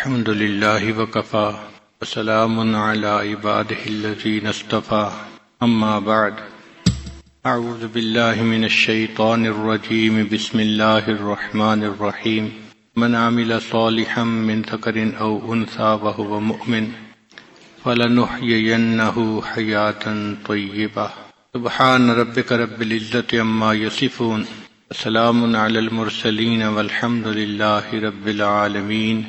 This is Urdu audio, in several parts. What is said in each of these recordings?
الحمد لله وكفى وسلام على عباده الذين اصطفى اما بعد اعوذ بالله من الشيطان الرجيم بسم الله الرحمن الرحيم من عمل صالحا من ذكر او انثى وهو مؤمن فلنحيينه حياة طيبة سبحان ربك رب العزة عما يصفون وسلام على المرسلين والحمد لله رب العالمين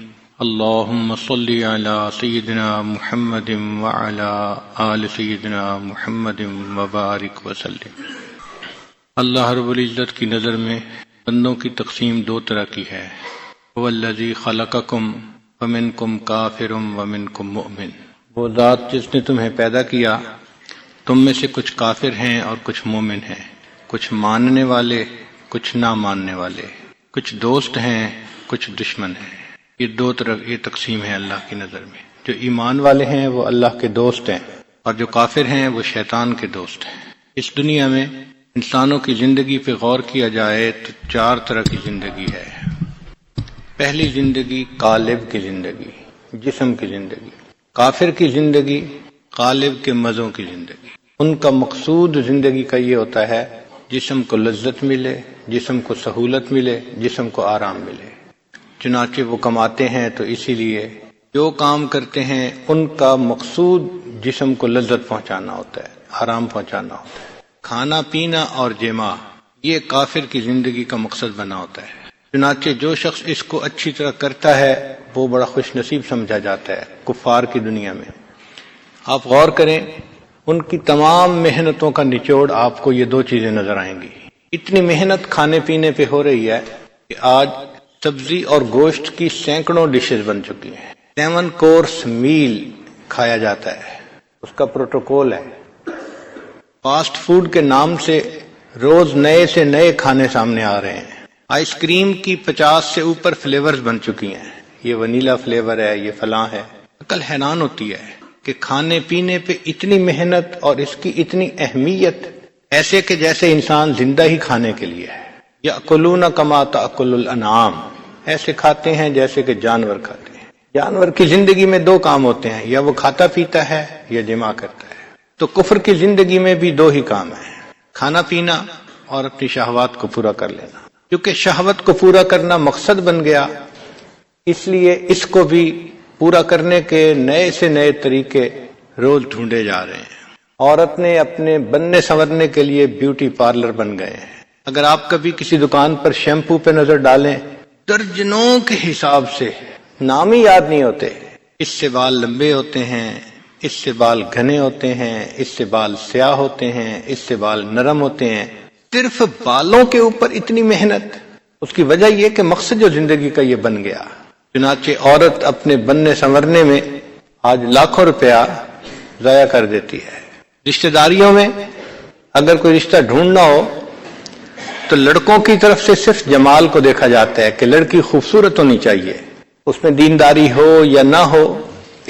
اللهم صل على سيدنا محمد وعلى آل سيدنا محمد وبارک وسلم۔ اللہ رب العزت کی نظر میں بندوں کی تقسیم دو طرح کی ہے، هو الذی خلقکم ومنکم کافر ومنکم مؤمن، وہ ذات جس نے تمہیں پیدا کیا، تم میں سے کچھ کافر ہیں اور کچھ مومن ہیں، کچھ ماننے والے کچھ نہ ماننے والے، کچھ دوست ہیں کچھ دشمن ہیں۔ یہ دو طرح یہ تقسیم ہے اللہ کی نظر میں۔ جو ایمان والے ہیں وہ اللہ کے دوست ہیں اور جو کافر ہیں وہ شیطان کے دوست ہیں۔ اس دنیا میں انسانوں کی زندگی پہ غور کیا جائے تو چار طرح کی زندگی ہے۔ پہلی زندگی قالب کی زندگی، جسم کی زندگی۔ کافر کی زندگی قالب کے مزوں کی زندگی۔ ان کا مقصود زندگی کا یہ ہوتا ہے جسم کو لذت ملے، جسم کو سہولت ملے، جسم کو آرام ملے، چنانچہ وہ کماتے ہیں تو اسی لیے جو کام کرتے ہیں ان کا مقصود جسم کو لذت پہنچانا ہوتا ہے، آرام پہنچانا ہوتا ہے۔ کھانا پینا اور جماع یہ کافر کی زندگی کا مقصد بنا ہوتا ہے، چنانچہ جو شخص اس کو اچھی طرح کرتا ہے وہ بڑا خوش نصیب سمجھا جاتا ہے کفار کی دنیا میں۔ آپ غور کریں، ان کی تمام محنتوں کا نچوڑ آپ کو یہ دو چیزیں نظر آئیں گی۔ اتنی محنت کھانے پینے پہ ہو رہی ہے کہ آج سبزی اور گوشت کی سینکڑوں ڈشز بن چکی ہیں، 7 کورس میل کھایا جاتا ہے، اس کا پروٹوکول ہے۔ فاسٹ فوڈ کے نام سے روز نئے سے نئے کھانے سامنے آ رہے ہیں۔ آئس کریم کی 50 سے اوپر فلیورز بن چکی ہیں، یہ ونیلا فلیور ہے، یہ فلاں ہے۔ عقل حیران ہوتی ہے کہ کھانے پینے پہ اتنی محنت اور اس کی اتنی اہمیت، ایسے کہ جیسے انسان زندہ ہی کھانے کے لیے ہے۔ یأکلون کما تأکل الانعام، ایسے کھاتے ہیں جیسے کہ جانور کھاتے ہیں۔ جانور کی زندگی میں دو کام ہوتے ہیں، یا وہ کھاتا پیتا ہے یا جماع کرتا ہے۔ تو کفر کی زندگی میں بھی دو ہی کام ہیں، کھانا پینا اور اپنی شہوات کو پورا کر لینا۔ کیونکہ شہوت کو پورا کرنا مقصد بن گیا، اس لیے اس کو بھی پورا کرنے کے نئے سے نئے طریقے روز ڈھونڈے جا رہے ہیں۔ عورت نے اپنے بننے سنورنے کے لیے بیوٹی پارلر بن گئے ہیں۔ اگر آپ کبھی کسی دکان پر شیمپو پہ نظر ڈالیں، درجنوں کے حساب سے نام ہی یاد نہیں ہوتے۔ اس سے بال لمبے ہوتے ہیں، اس سے بال گھنے ہوتے ہیں، اس سے بال سیاہ ہوتے ہیں، اس سے بال نرم ہوتے ہیں۔ صرف بالوں کے اوپر اتنی محنت، اس کی وجہ یہ کہ مقصد جو زندگی کا یہ بن گیا۔ چنانچہ عورت اپنے بننے سنورنے میں آج لاکھوں روپیہ ضائع کر دیتی ہے۔ رشتہ داریوں میں اگر کوئی رشتہ ڈھونڈنا ہو تو لڑکوں کی طرف سے صرف جمال کو دیکھا جاتا ہے کہ لڑکی خوبصورت ہونی چاہیے، اس میں دینداری ہو یا نہ ہو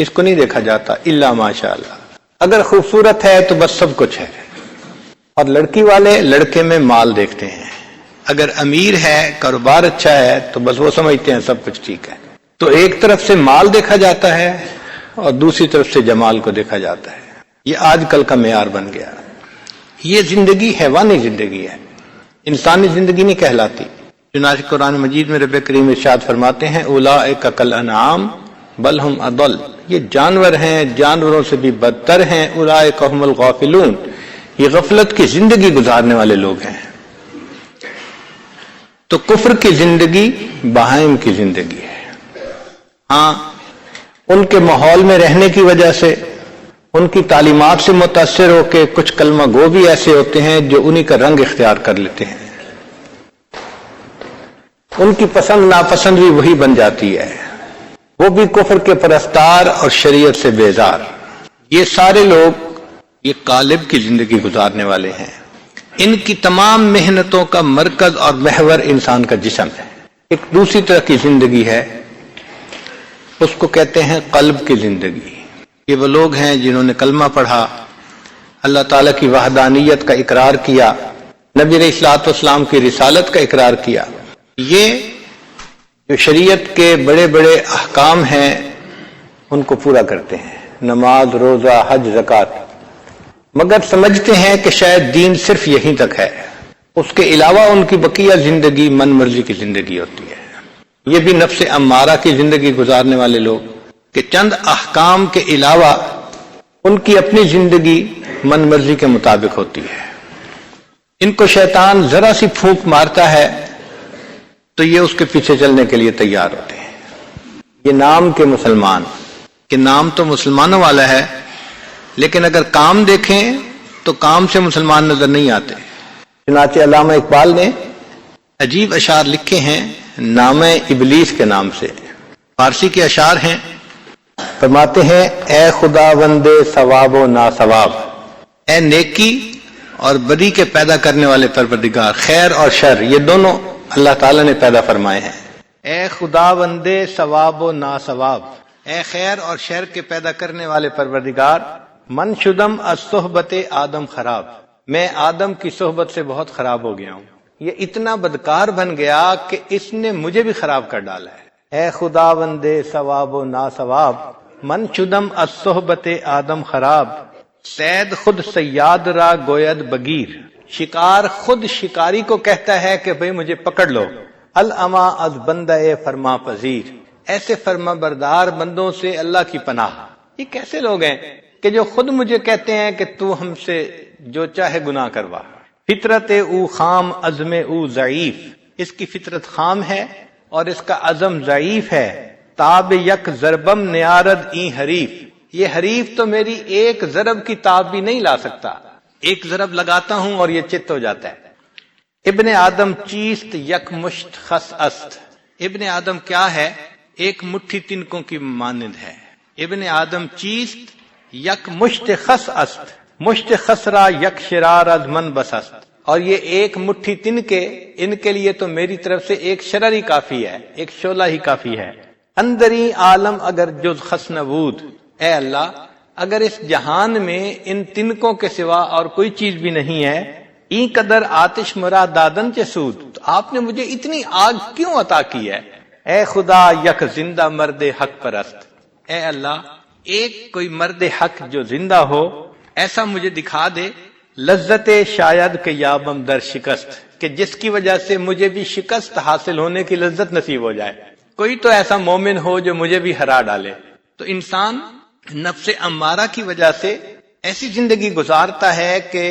اس کو نہیں دیکھا جاتا، الا ماشاءاللہ۔ اگر خوبصورت ہے تو بس سب کچھ ہے۔ اور لڑکی والے لڑکے میں مال دیکھتے ہیں، اگر امیر ہے، کاروبار اچھا ہے تو بس وہ سمجھتے ہیں سب کچھ ٹھیک ہے۔ تو ایک طرف سے مال دیکھا جاتا ہے اور دوسری طرف سے جمال کو دیکھا جاتا ہے۔ یہ آج کل کا معیار بن گیا۔ یہ زندگی حیوانی زندگی ہے، انسانی زندگی نہیں کہلاتی۔ چنانچہ قرآن مجید میں رب کریم ارشاد فرماتے ہیں اولئک کالانعام بل ہم اضل، یہ جانور ہیں، جانوروں سے بھی بدتر ہیں۔ اولئک هم الغافلون، یہ غفلت کی زندگی گزارنے والے لوگ ہیں۔ تو کفر کی زندگی بہائم کی زندگی ہے۔ ہاں، ان کے ماحول میں رہنے کی وجہ سے، ان کی تعلیمات سے متاثر ہو کے کچھ کلمہ گو بھی ایسے ہوتے ہیں جو انہی کا رنگ اختیار کر لیتے ہیں، ان کی پسند ناپسند بھی وہی بن جاتی ہے، وہ بھی کفر کے پرستار اور شریعت سے بیزار۔ یہ سارے لوگ یہ قالب کی زندگی گزارنے والے ہیں۔ ان کی تمام محنتوں کا مرکز اور محور انسان کا جسم ہے۔ ایک دوسری طرح کی زندگی ہے، اس کو کہتے ہیں قلب کی زندگی۔ یہ وہ لوگ ہیں جنہوں نے کلمہ پڑھا، اللہ تعالیٰ کی وحدانیت کا اقرار کیا، نبی علیہ الصلوۃ والسلام کی رسالت کا اقرار کیا۔ یہ جو شریعت کے بڑے بڑے احکام ہیں ان کو پورا کرتے ہیں، نماز، روزہ، حج، زکوٰۃ، مگر سمجھتے ہیں کہ شاید دین صرف یہیں تک ہے، اس کے علاوہ ان کی بقیہ زندگی من مرضی کی زندگی ہوتی ہے۔ یہ بھی نفس امارہ کی زندگی گزارنے والے لوگ کہ چند احکام کے علاوہ ان کی اپنی زندگی من مرضی کے مطابق ہوتی ہے۔ ان کو شیطان ذرا سی پھونک مارتا ہے تو یہ اس کے پیچھے چلنے کے لیے تیار ہوتے ہیں۔ یہ نام کے مسلمان، کہ نام تو مسلمانوں والا ہے، لیکن اگر کام دیکھیں تو کام سے مسلمان نظر نہیں آتے۔ چنانچہ علامہ اقبال نے عجیب اشعار لکھے ہیں نام ابلیس کے نام سے، فارسی کے اشعار ہیں۔ فرماتے ہیں، اے خدا وندے ثواب و ناثواب، اے نیکی اور بدی کے پیدا کرنے والے پروردگار، خیر اور شر یہ دونوں اللہ تعالیٰ نے پیدا فرمائے ہیں۔ اے خدا وندے ثواب و ناثواب، اے خیر اور شر کے پیدا کرنے والے پروردگار، من شدم از صحبت آدم خراب، میں آدم کی صحبت سے بہت خراب ہو گیا ہوں، یہ اتنا بدکار بن گیا کہ اس نے مجھے بھی خراب کر ڈالا ہے۔ اے خدا وندے ثواب و ناثواب، من شدم از صحبت آدم خراب، صید خود صیاد را گوید بگیر، شکار خود شکاری کو کہتا ہے کہ بھئی مجھے پکڑ لو۔ الاما از بندہ فرما پذیر، ایسے فرما بردار بندوں سے اللہ کی پناہ۔ یہ کیسے لوگ ہیں کہ جو خود مجھے کہتے ہیں کہ تو ہم سے جو چاہے گناہ کروا۔ فطرت او خام عزم او ضعیف، اس کی فطرت خام ہے اور اس کا عزم ضعیف ہے۔ تاب یک ضربم نیارد این حریف، یہ حریف تو میری ایک ضرب کی تاب بھی نہیں لا سکتا، ایک ضرب لگاتا ہوں اور یہ چت ہو جاتا ہے۔ ابن آدم چیست یک مشت خس است، ابن آدم کیا ہے؟ ایک مٹھی تنکوں کی مانند ہے۔ ابن آدم چیست یک مشت خس است، مشت خس را یک شرار از من بس است، اور یہ ایک مٹھی تنکے ان کے لیے تو میری طرف سے ایک شرر ہی کافی ہے، ایک شعلہ ہی کافی ہے۔ اندری عالم اگر جز خس نبود، اے اللہ اگر اس جہان میں ان تنکوں کے سوا اور کوئی چیز بھی نہیں ہے، این قدر آتش مرا دادن چسود، تو آپ نے مجھے اتنی آگ کیوں عطا کی ہے؟ اے خدا یک زندہ مرد حق پرست، اے اللہ ایک کوئی مرد حق جو زندہ ہو ایسا مجھے دکھا دے، لذت شاید کہ یابم در شکست، کہ جس کی وجہ سے مجھے بھی شکست حاصل ہونے کی لذت نصیب ہو جائے، کوئی تو ایسا مومن ہو جو مجھے بھی ہرا ڈالے۔ تو انسان نفس امارہ کی وجہ سے ایسی زندگی گزارتا ہے کہ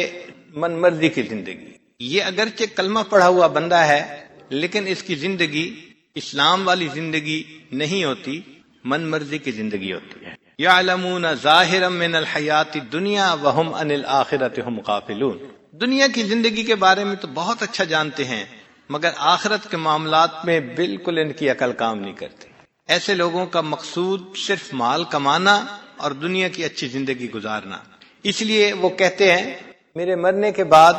من مرضی کی زندگی۔ یہ اگرچہ کلمہ پڑھا ہوا بندہ ہے لیکن اس کی زندگی اسلام والی زندگی نہیں ہوتی، من مرضی کی زندگی ہوتی ہے۔ یعلمون ظاہرا من الحیات الدنیا وہم عن الآخرۃ ہم غافلون، دنیا کی زندگی کے بارے میں تو بہت اچھا جانتے ہیں مگر آخرت کے معاملات میں بالکل ان کی عقل کام نہیں کرتی۔ ایسے لوگوں کا مقصود صرف مال کمانا اور دنیا کی اچھی زندگی گزارنا، اس لیے وہ کہتے ہیں میرے مرنے کے بعد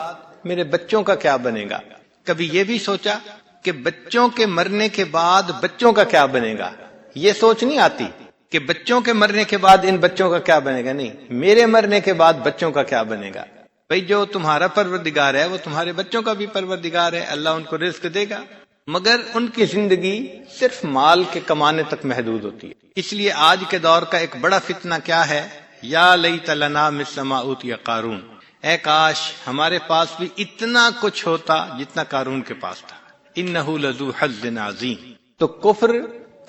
میرے بچوں کا کیا بنے گا۔ کبھی یہ بھی سوچا کہ بچوں کے مرنے کے بعد بچوں کا کیا بنے گا؟ یہ سوچ نہیں آتی کہ بچوں کے مرنے کے بعد ان بچوں کا کیا بنے گا، نہیں، میرے مرنے کے بعد بچوں کا کیا بنے گا۔ بھئی جو تمہارا پروردگار ہے وہ تمہارے بچوں کا بھی پروردگار ہے، اللہ ان کو رزق دے گا، مگر ان کی زندگی صرف مال کے کمانے تک محدود ہوتی ہے۔ اس لیے آج کے دور کا ایک بڑا فتنہ کیا ہے؟ یا لیت لنا مثل ما اوتی قارون، اے کاش ہمارے پاس بھی اتنا کچھ ہوتا جتنا قارون کے پاس تھا۔ انہ لذو حظ عظیم، تو کفر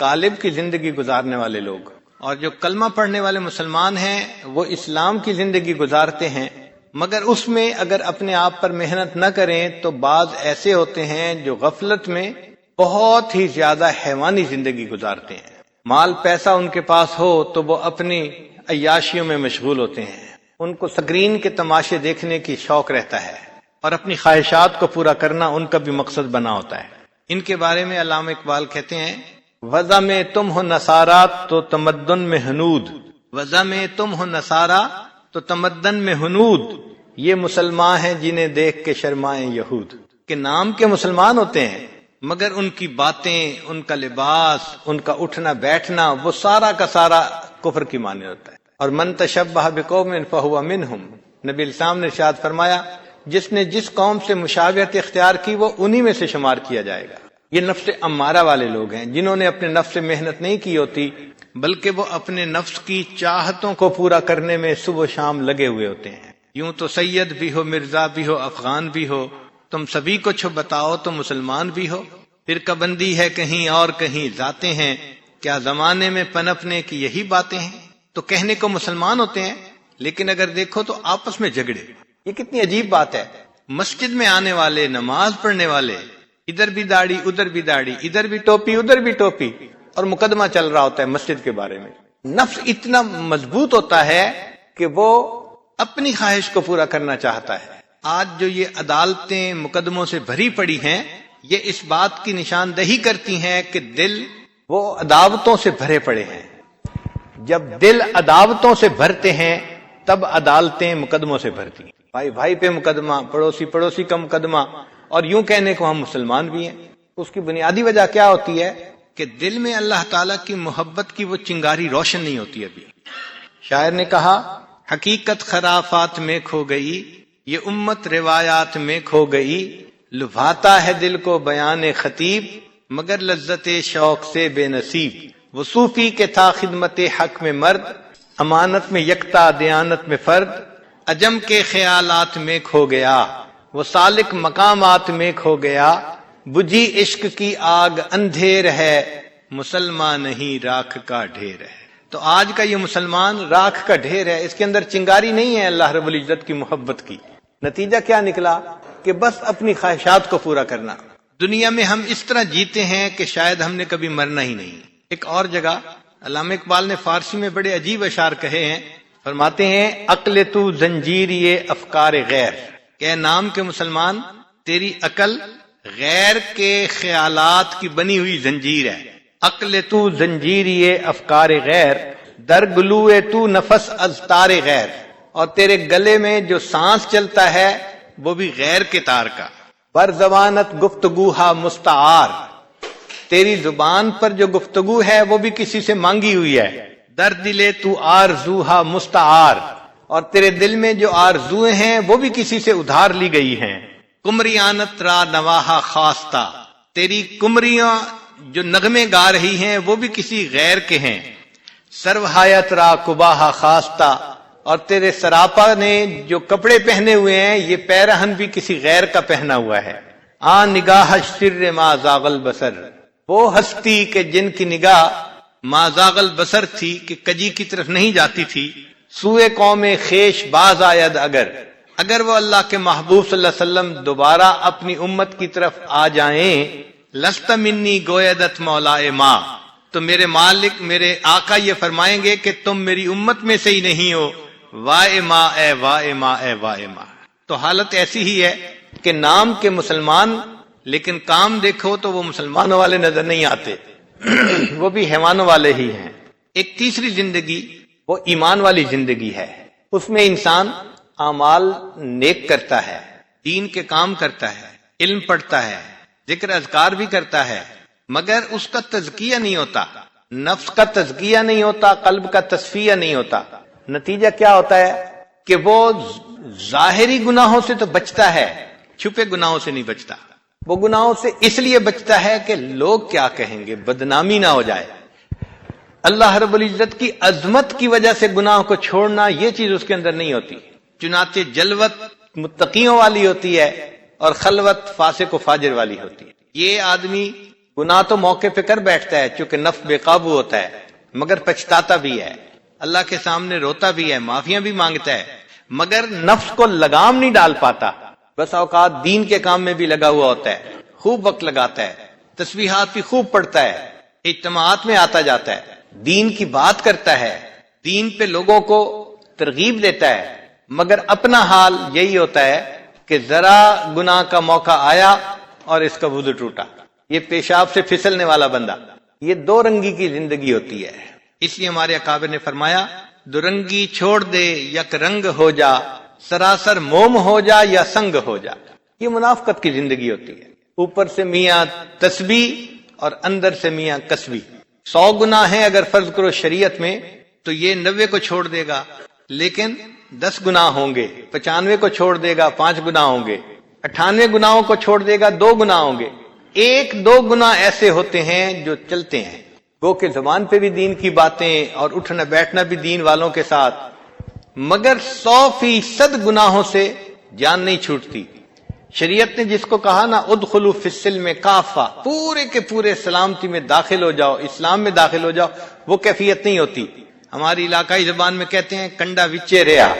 غالب کی زندگی گزارنے والے لوگ اور جو کلمہ پڑھنے والے مسلمان ہیں وہ اسلام کی زندگی گزارتے ہیں، مگر اس میں اگر اپنے آپ پر محنت نہ کریں تو بعض ایسے ہوتے ہیں جو غفلت میں بہت ہی زیادہ حیوانی زندگی گزارتے ہیں۔ مال پیسہ ان کے پاس ہو تو وہ اپنی عیاشیوں میں مشغول ہوتے ہیں، ان کو سکرین کے تماشے دیکھنے کی شوق رہتا ہے اور اپنی خواہشات کو پورا کرنا ان کا بھی مقصد بنا ہوتا ہے۔ ان کے بارے میں علامہ اقبال کہتے ہیں وضع میں تم ہو نصارا تو تمدن میں ہنود، وضع میں تم ہو نصارا تو تمدن میں ہنود، یہ مسلمان ہیں جنہیں دیکھ کے شرمائیں یہود، کہ نام کے مسلمان ہوتے ہیں مگر ان کی باتیں، ان کا لباس، ان کا اٹھنا بیٹھنا وہ سارا کا سارا کفر کی مانند ہوتا ہے۔ اور من تشبہ بقوم فہو منہم، نبی الاسلام نے ارشاد فرمایا جس نے جس قوم سے مشابہت اختیار کی وہ انہی میں سے شمار کیا جائے گا۔ یہ نفس امارہ والے لوگ ہیں جنہوں نے اپنے نفس سے محنت نہیں کی ہوتی، بلکہ وہ اپنے نفس کی چاہتوں کو پورا کرنے میں صبح و شام لگے ہوئے ہوتے ہیں۔ یوں تو سید بھی ہو، مرزا بھی ہو، افغان بھی ہو، تم سبھی کو چھو بتاؤ تو مسلمان بھی ہو۔ فرقہ بندی ہے کہیں اور کہیں ذاتیں ہیں، کیا زمانے میں پنپنے کی یہی باتیں ہیں؟ تو کہنے کو مسلمان ہوتے ہیں، لیکن اگر دیکھو تو آپس میں جھگڑے۔ یہ کتنی عجیب بات ہے، مسجد میں آنے والے، نماز پڑھنے والے، ادھر بھی داڑھی ادھر بھی داڑھی، ادھر بھی ٹوپی ادھر بھی ٹوپی، اور مقدمہ چل رہا ہوتا ہے مسجد کے بارے میں۔ نفس اتنا مضبوط ہوتا ہے کہ وہ اپنی خواہش کو پورا کرنا چاہتا ہے۔ آج جو یہ عدالتیں مقدموں سے بھری پڑی ہیں، یہ اس بات کی نشاندہی کرتی ہیں کہ دل وہ عداوتوں سے بھرے پڑے ہیں۔ جب دل عداوتوں سے بھرتے ہیں تب عدالتیں مقدموں سے بھرتی ہیں۔ بھائی بھائی پہ مقدمہ، پڑوسی پڑوسی کا مقدمہ، اور یوں کہنے کو ہم مسلمان بھی ہیں۔ اس کی بنیادی وجہ کیا ہوتی ہے کہ دل میں اللہ تعالیٰ کی محبت کی وہ چنگاری روشن نہیں ہوتی ابھی۔ شاعر نے کہا، حقیقت خرافات میں کھو گئی، یہ امت روایات میں کھو گئی، لبھاتا ہے دل کو بیان خطیب، مگر لذت شوق سے بے نصیب۔ وہ صوفی کے تھا خدمت حق میں مرد، امانت میں یکتا دیانت میں فرد، عجم کے خیالات میں کھو گیا، وہ سالک مقامات میں کھو گیا، بجھی عشق کی آگ اندھیر ہے، مسلمان نہیں راکھ کا ڈھیر ہے۔ تو آج کا یہ مسلمان راکھ کا ڈھیر ہے، اس کے اندر چنگاری نہیں ہے اللہ رب العزت کی محبت کی۔ نتیجہ کیا نکلا کہ بس اپنی خواہشات کو پورا کرنا۔ دنیا میں ہم اس طرح جیتے ہیں کہ شاید ہم نے کبھی مرنا ہی نہیں۔ ایک اور جگہ علامہ اقبال نے فارسی میں بڑے عجیب اشعار کہے ہیں، فرماتے ہیں، عقل تو زنجیری افکار غیر، کہ نام کے مسلمان تیری عقل غیر کے خیالات کی بنی ہوئی زنجیر ہے۔ عقل تو زنجیری افکار غیر، در گلوئے تو نفس از تار غیر، اور تیرے گلے میں جو سانس چلتا ہے وہ بھی غیر کے تار کا۔ بر زبانت گفتگوہا مستعار، تیری زبان پر جو گفتگو ہے وہ بھی کسی سے مانگی ہوئی ہے۔ در دلے تو آرزوہا مستعار، اور تیرے دل میں جو آرزویں ہیں وہ بھی کسی سے ادھار لی گئی ہیں۔ کمریانت را نواہا خواستہ، تیری کمریاں جو نغمے گا رہی ہیں وہ بھی کسی غیر کے ہیں۔ سروحایت را کباہا خواستہ، اور تیرے سراپا نے جو کپڑے پہنے ہوئے ہیں یہ پیرہن بھی کسی غیر کا پہنا ہوا ہے۔ آ نگاہ شر ما زاغ البصر، وہ ہستی کہ جن کی نگاہ ما زاغ البصر تھی کہ کجی کی طرف نہیں جاتی تھی، سوئے قوم خیش باز آید اگر وہ اللہ کے محبوب صلی اللہ علیہ وسلم دوبارہ اپنی امت کی طرف آ جائیں، لست منی گویدت مولا ما، تو میرے مالک میرے آقا یہ فرمائیں گے کہ تم میری امت میں سے ہی نہیں ہو، وائے ما اے وائے ما اے وائے ما۔ تو حالت ایسی ہی ہے کہ نام کے مسلمان، لیکن کام دیکھو تو وہ مسلمانوں والے نظر نہیں آتے، وہ بھی حیوانوں والے ہی ہیں۔ ایک تیسری زندگی وہ ایمان والی زندگی ہے، اس میں انسان اعمال نیک کرتا ہے، دین کے کام کرتا ہے، علم پڑھتا ہے، ذکر اذکار بھی کرتا ہے، مگر اس کا تزکیہ نہیں ہوتا، نفس کا تزکیہ نہیں ہوتا، قلب کا تصفیہ نہیں ہوتا۔ نتیجہ کیا ہوتا ہے کہ وہ ظاہری گناہوں سے تو بچتا ہے، چھپے گناہوں سے نہیں بچتا۔ وہ گناہوں سے اس لیے بچتا ہے کہ لوگ کیا کہیں گے، بدنامی نہ ہو جائے۔ اللہ رب العزت کی عظمت کی وجہ سے گناہ کو چھوڑنا، یہ چیز اس کے اندر نہیں ہوتی۔ چنانچہ جلوت متقیوں والی ہوتی ہے اور خلوت فاسق و فاجر والی ہوتی ہے۔ یہ آدمی گناہ تو موقع پہ کر بیٹھتا ہے چونکہ نفس بے قابو ہوتا ہے، مگر پچھتاتا بھی ہے، اللہ کے سامنے روتا بھی ہے، معافیاں بھی مانگتا ہے، مگر نفس کو لگام نہیں ڈال پاتا۔ بس اوقات دین کے کام میں بھی لگا ہوا ہوتا ہے، خوب وقت لگاتا ہے، تسبیحات بھی خوب پڑھتا ہے، اجتماعات میں آتا جاتا ہے، دین کی بات کرتا ہے، دین پہ لوگوں کو ترغیب دیتا ہے، مگر اپنا حال یہی ہوتا ہے کہ ذرا گناہ کا موقع آیا اور اس کا وضو ٹوٹا، یہ پیشاب سے پھسلنے والا بندہ۔ یہ دو رنگی کی زندگی ہوتی ہے، اس لیے ہمارے اکابر نے فرمایا، دو رنگی چھوڑ دے یک رنگ ہو جا، سراسر موم ہو جا یا سنگ ہو جا۔ یہ منافقت کی زندگی ہوتی ہے، اوپر سے میاں تسبیح اور اندر سے میاں کسبی۔ 100 گناہ ہیں اگر فرض کرو شریعت میں تو یہ 90 کو چھوڑ دے گا، لیکن 10 گناہ ہوں گے، 95 کو چھوڑ دے گا 5 گناہ ہوں گے، 98 گناہوں کو چھوڑ دے گا 2 گناہ ہوں گے، ایک دو گناہ ایسے ہوتے ہیں جو چلتے ہیں، گو کہ زبان پہ بھی دین کی باتیں اور اٹھنا بیٹھنا بھی دین والوں کے ساتھ، مگر 100% گناہوں سے جان نہیں چھوٹتی۔ شریعت نے جس کو کہا نا ادخلوا فی السلم کافہ، پورے کے پورے سلامتی میں داخل ہو جاؤ، اسلام میں داخل ہو جاؤ، وہ کیفیت نہیں ہوتی۔ ہماری علاقائی زبان میں کہتے ہیں کنڈا وچے رہا،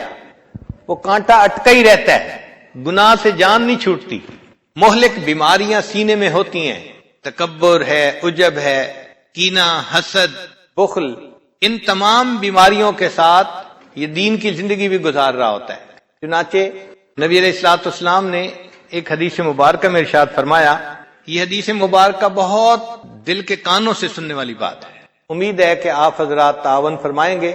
وہ کانٹا اٹکا ہی رہتا ہے، گناہ سے جان نہیں چھوٹتی۔ مہلک بیماریاں سینے میں ہوتی ہیں، تکبر ہے، عجب ہے، کینہ، حسد، بخل، ان تمام بیماریوں کے ساتھ یہ دین کی زندگی بھی گزار رہا ہوتا ہے۔ چنانچہ نبی علیہ الصلوۃ والسلام نے ایک حدیث مبارکہ میں ارشاد فرمایا، یہ حدیث مبارکہ بہت دل کے کانوں سے سننے والی بات ہے، امید ہے کہ آپ حضرات تعاون فرمائیں گے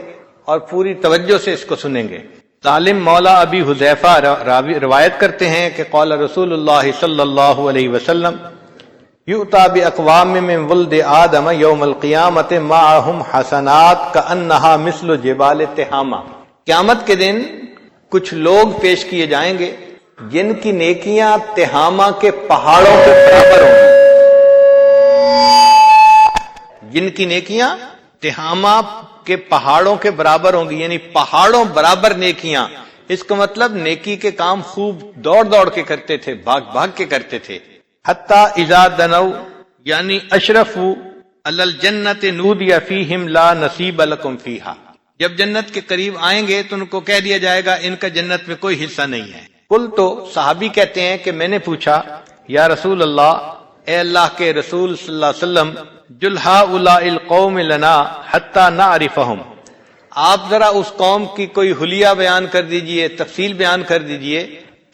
اور پوری توجہ سے اس کو سنیں گے۔ سالم مولا ابی حذیفہ روایت کرتے ہیں کہ قال رسول اللہ صلی اللہ علیہ وسلم یؤتی باقوام من ولد آدم یوم القیامت معہم حسنات کانہا مثل جبال تہامہ، قیامت کے دن کچھ لوگ پیش کیے جائیں گے جن کی نیکیاں تہامہ کے پہاڑوں کے برابر ہوں گی، جن کی نیکیاں تہامہ کے پہاڑوں کے برابر ہوں گی، یعنی پہاڑوں برابر نیکیاں۔ اس کا مطلب نیکی کے کام خوب دوڑ دوڑ کے کرتے تھے، بھاگ بھاگ کے کرتے تھے۔ حتی اذا دنو یعنی اشرفوا علی الجنت نودی فیہم لا نصیب لکم فیہا، جب جنت کے قریب آئیں گے تو ان کو کہہ دیا جائے گا ان کا جنت میں کوئی حصہ نہیں ہے۔ قل تو صحابی کہتے ہیں کہ میں نے پوچھا یا رسول اللہ، اے اللہ کے رسول صلی اللہ علیہ وسلم، جل ہؤلاء القوم لنا حتی نعرفہم، آپ ذرا اس قوم کی کوئی حلیہ بیان کر دیجئے، تفصیل بیان کر دیجئے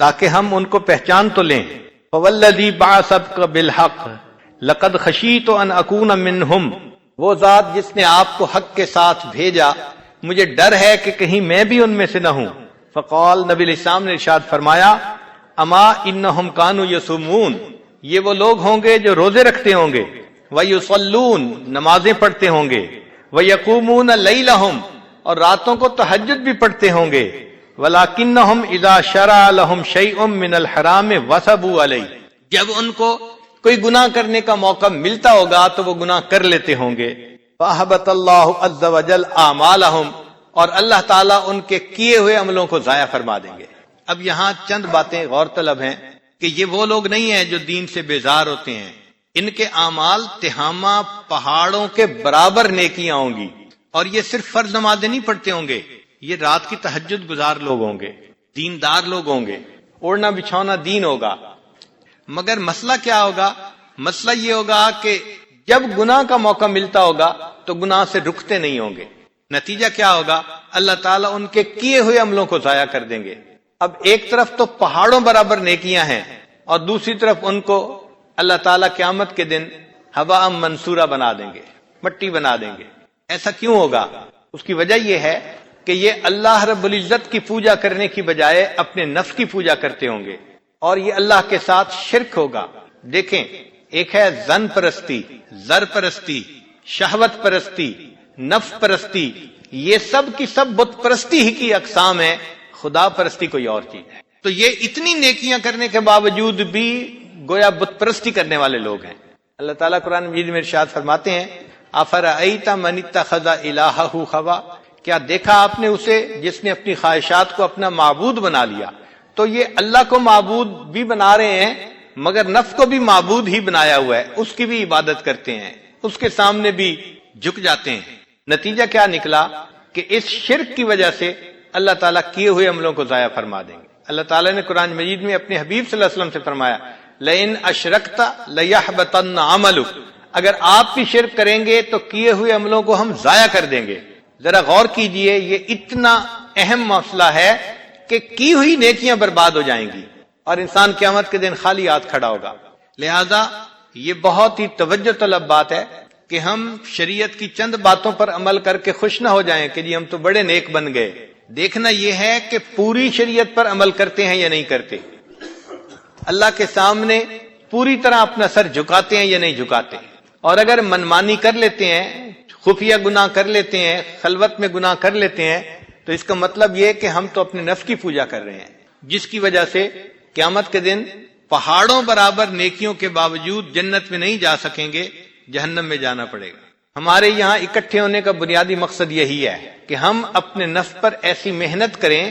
تاکہ ہم ان کو پہچان تو لیں۔ فوالذی بعثک بالحق لقد خشیت ان اکون منہم، وہ ذات جس نے آپ کو حق کے ساتھ بھیجا مجھے ڈر ہے کہ کہیں میں بھی ان میں سے نہ ہوں۔ فقال، نبی علیہ السلام نے ارشاد فرمایا، اما انہم کانوا یصومون، یہ وہ لوگ ہوں گے جو روزے رکھتے ہوں گے، ویصلون، نمازیں پڑھتے ہوں گے، ویقومون لیلہم، اور راتوں کو تہجد بھی پڑھتے ہوں گے، ولکنہم اذا شرع لہم شیء من الحرام وثبوا علیہ، جب ان کو کوئی گناہ کرنے کا موقع ملتا ہوگا تو وہ گناہ کر لیتے ہوں گے۔ فاحبط اللہ عز وجل اعمالہم، اور اللہ تعالیٰ ان کے کیے ہوئے عملوں کو ضائع فرما دیں گے۔ اب یہاں چند باتیں غور طلب ہیں کہ یہ وہ لوگ نہیں ہیں جو دین سے بیزار ہوتے ہیں، ان کے اعمال تہامہ پہاڑوں کے برابر نیکیاں ہوں گی، اور یہ صرف فرض نمازیں نہیں پڑھتے ہوں گے، یہ رات کی تہجد گزار لوگ ہوں گے، دیندار لوگ ہوں گے، اوڑھنا بچھونا دین ہوگا۔ مگر مسئلہ کیا ہوگا؟ مسئلہ یہ ہوگا کہ جب گناہ کا موقع ملتا ہوگا تو گناہ سے رکتے نہیں ہوں گے، نتیجہ کیا ہوگا؟ اللہ تعالیٰ ان کے کیے ہوئے عملوں کو ضائع کر دیں گے۔ اب ایک طرف تو پہاڑوں برابر نیکیاں ہیں اور دوسری طرف ان کو اللہ تعالیٰ قیامت کے دن ہوا منصورہ بنا دیں گے، مٹی بنا دیں گے۔ ایسا کیوں ہوگا؟ اس کی وجہ یہ ہے کہ یہ اللہ رب العزت کی پوجا کرنے کی بجائے اپنے نفس کی پوجا کرتے ہوں گے، اور یہ اللہ کے ساتھ شرک ہوگا۔ دیکھیں، ایک ہے ظن پرستی، زر پرستی، شہوت پرستی، نفس پرستی، یہ سب کی سب بت پرستی ہی کی اقسام ہے، خدا پرستی کوئی اور چیز ہے۔ تو یہ اتنی نیکیاں کرنے کے باوجود بھی گویا بت پرستی کرنے والے لوگ ہیں۔ اللہ تعالیٰ قرآن مجید میں ارشاد فرماتے ہیں، افرأیت من اتخذ الہہ ہوا، کیا دیکھا آپ نے اسے جس نے اپنی خواہشات کو اپنا معبود بنا لیا؟ تو یہ اللہ کو معبود بھی بنا رہے ہیں مگر نفس کو بھی معبود ہی بنایا ہوا ہے، اس کی بھی عبادت کرتے ہیں، اس کے سامنے بھی جھک جاتے ہیں۔ نتیجہ کیا نکلا کہ اس شرک کی وجہ سے اللہ تعالیٰ کیے ہوئے عملوں کو ضائع فرما دیں گے۔ اللہ تعالیٰ نے قرآن مجید میں اپنے حبیب صلی اللہ علیہ وسلم سے فرمایا، لئن اشرکت لیحبطن عملک، اگر آپ بھی شرک کریں گے تو کیے ہوئے عملوں کو ہم ضائع کر دیں گے۔ ذرا غور کیجئے، یہ اتنا اہم مسئلہ ہے کہ کی ہوئی نیکیاں برباد ہو جائیں گی اور انسان قیامت کے دن خالی ہاتھ کھڑا ہوگا۔ لہذا یہ بہت ہی توجہ طلب بات ہے کہ ہم شریعت کی چند باتوں پر عمل کر کے خوش نہ ہو جائیں کہ جی ہم تو بڑے نیک بن گئے۔ دیکھنا یہ ہے کہ پوری شریعت پر عمل کرتے ہیں یا نہیں کرتے، اللہ کے سامنے پوری طرح اپنا سر جھکاتے ہیں یا نہیں جھکاتے۔ اور اگر منمانی کر لیتے ہیں، خفیہ گناہ کر لیتے ہیں، خلوت میں گناہ کر لیتے ہیں، تو اس کا مطلب یہ کہ ہم تو اپنے نفس کی پوجا کر رہے ہیں، جس کی وجہ سے قیامت کے دن پہاڑوں برابر نیکیوں کے باوجود جنت میں نہیں جا سکیں گے، جہنم میں جانا پڑے گا۔ ہمارے یہاں اکٹھے ہونے کا بنیادی مقصد یہی ہے کہ ہم اپنے نفس پر ایسی محنت کریں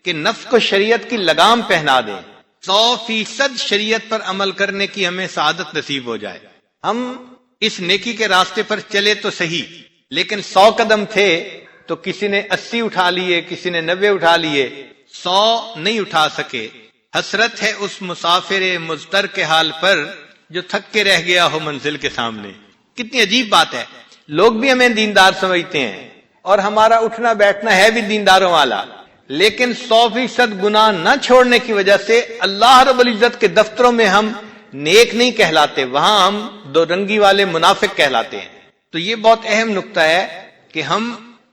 کہ نفس کو شریعت کی لگام پہنا دیں، 100% شریعت پر عمل کرنے کی ہمیں سعادت نصیب ہو جائے۔ ہم اس نیکی کے راستے پر چلے تو صحیح، لیکن 100 قدم تھے تو کسی نے 80 اٹھا لیے، کسی نے 90 اٹھا لیے، 100 نہیں اٹھا سکے۔ حسرت ہے اس مسافر مضطر کے حال پر جو تھک کے رہ گیا ہو منزل کے سامنے۔ کتنی عجیب بات ہے، لوگ بھی ہمیں دیندار سمجھتے ہیں اور ہمارا اٹھنا بیٹھنا ہے بھی دینداروں والا، لیکن 100% گناہ نہ چھوڑنے کی وجہ سے اللہ رب العزت کے دفتروں میں ہم نیک نہیں کہلاتے، وہاں ہم دو رنگی والے منافق کہلاتے ہیں۔ تو یہ بہت اہم نقطہ ہے کہ ہم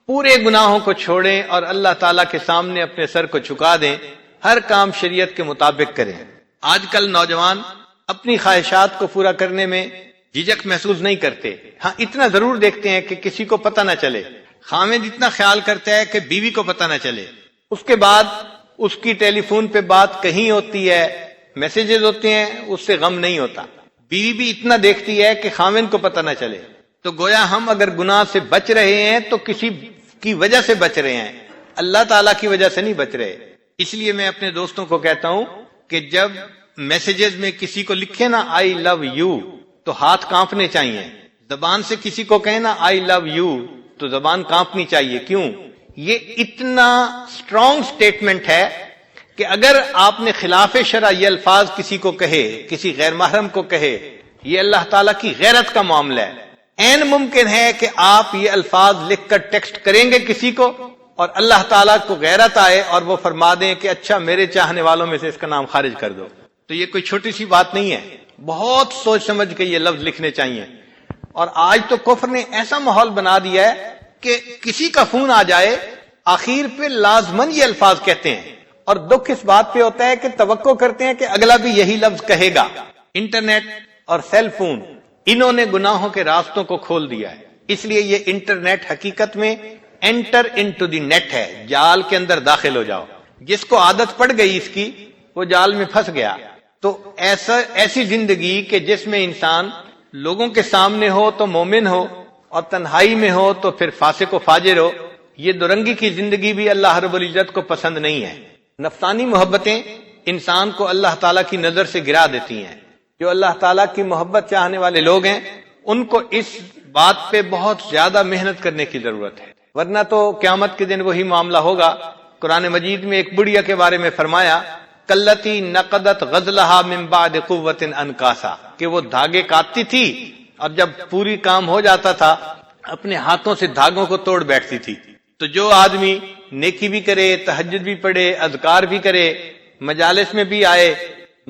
پورے گناہوں کو چھوڑیں اور اللہ تعالیٰ کے سامنے اپنے سر کو جھکا دیں، ہر کام شریعت کے مطابق کریں۔ آج کل نوجوان اپنی خواہشات کو پورا کرنے میں جھجک محسوس نہیں کرتے، ہاں اتنا ضرور دیکھتے ہیں کہ کسی کو پتہ نہ چلے۔ خاوند اتنا خیال کرتا ہے کہ بیوی کو پتہ نہ چلے، اس کے بعد اس کی ٹیلی فون پہ بات کہیں ہوتی ہے، میسیجز ہوتے ہیں، اس سے غم نہیں ہوتا۔ بیوی بھی اتنا دیکھتی ہے کہ خاوند کو پتہ نہ چلے۔ تو گویا ہم اگر گناہ سے بچ رہے ہیں تو کسی کی وجہ سے بچ رہے ہیں، اللہ تعالیٰ کی وجہ سے نہیں بچ رہے۔ اس لیے میں اپنے دوستوں کو کہتا ہوں کہ جب میسیجز میں کسی کو لکھے نا آئی لو یو تو ہاتھ کانپنے چاہیے، زبان سے کسی کو کہنا آئی لو یو تو زبان کانپنی چاہیے۔ کیوں؟ یہ اتنا اسٹرانگ سٹیٹمنٹ ہے کہ اگر آپ نے خلاف شرع یہ الفاظ کسی کو کہے، کسی غیر محرم کو کہے، یہ اللہ تعالیٰ کی غیرت کا معاملہ ہے۔ عین ممکن ہے کہ آپ یہ الفاظ لکھ کر ٹیکسٹ کریں گے کسی کو اور اللہ تعالیٰ کو غیرت آئے اور وہ فرما دیں کہ اچھا میرے چاہنے والوں میں سے اس کا نام خارج کر دو۔ تو یہ کوئی چھوٹی سی بات نہیں ہے، بہت سوچ سمجھ کے یہ لفظ لکھنے چاہیے۔ اور آج تو کفر نے ایسا ماحول بنا دیا ہے کہ کسی کا فون آ جائے آخر پہ لازمن یہ الفاظ کہتے ہیں، اور دکھ اس بات پہ ہوتا ہے کہ توقع کرتے ہیں کہ اگلا بھی یہی لفظ کہے گا۔ انٹرنیٹ اور سیل فون انہوں نے گناہوں کے راستوں کو کھول دیا ہے، اس لیے یہ انٹرنیٹ حقیقت میں انٹر انٹو دی نیٹ ہے، جال کے اندر داخل ہو جاؤ۔ جس کو عادت پڑ گئی اس کی وہ جال میں پھنس گیا۔ تو ایسی زندگی کہ جس میں انسان لوگوں کے سامنے ہو تو مومن ہو اور تنہائی میں ہو تو پھر فاسق و فاجر ہو، یہ دورنگی کی زندگی بھی اللہ رب العزت کو پسند نہیں ہے۔ نفسانی محبتیں انسان کو اللہ تعالیٰ کی نظر سے گرا دیتی ہیں۔ جو اللہ تعالیٰ کی محبت چاہنے والے لوگ ہیں ان کو اس بات پہ بہت زیادہ محنت کرنے کی ضرورت ہے، ورنہ تو قیامت کے دن وہی معاملہ ہوگا۔ قرآن مجید میں ایک بڑھیا کے بارے میں فرمایا کلتی نقدت غزلہا من بعد قوت انکاسا، کہ وہ دھاگے کاٹتی تھی اور جب پوری کام ہو جاتا تھا اپنے ہاتھوں سے دھاگوں کو توڑ بیٹھتی تھی۔ تو جو آدمی نیکی بھی کرے، تہجد بھی پڑھے، اذکار بھی کرے، مجالس میں بھی آئے،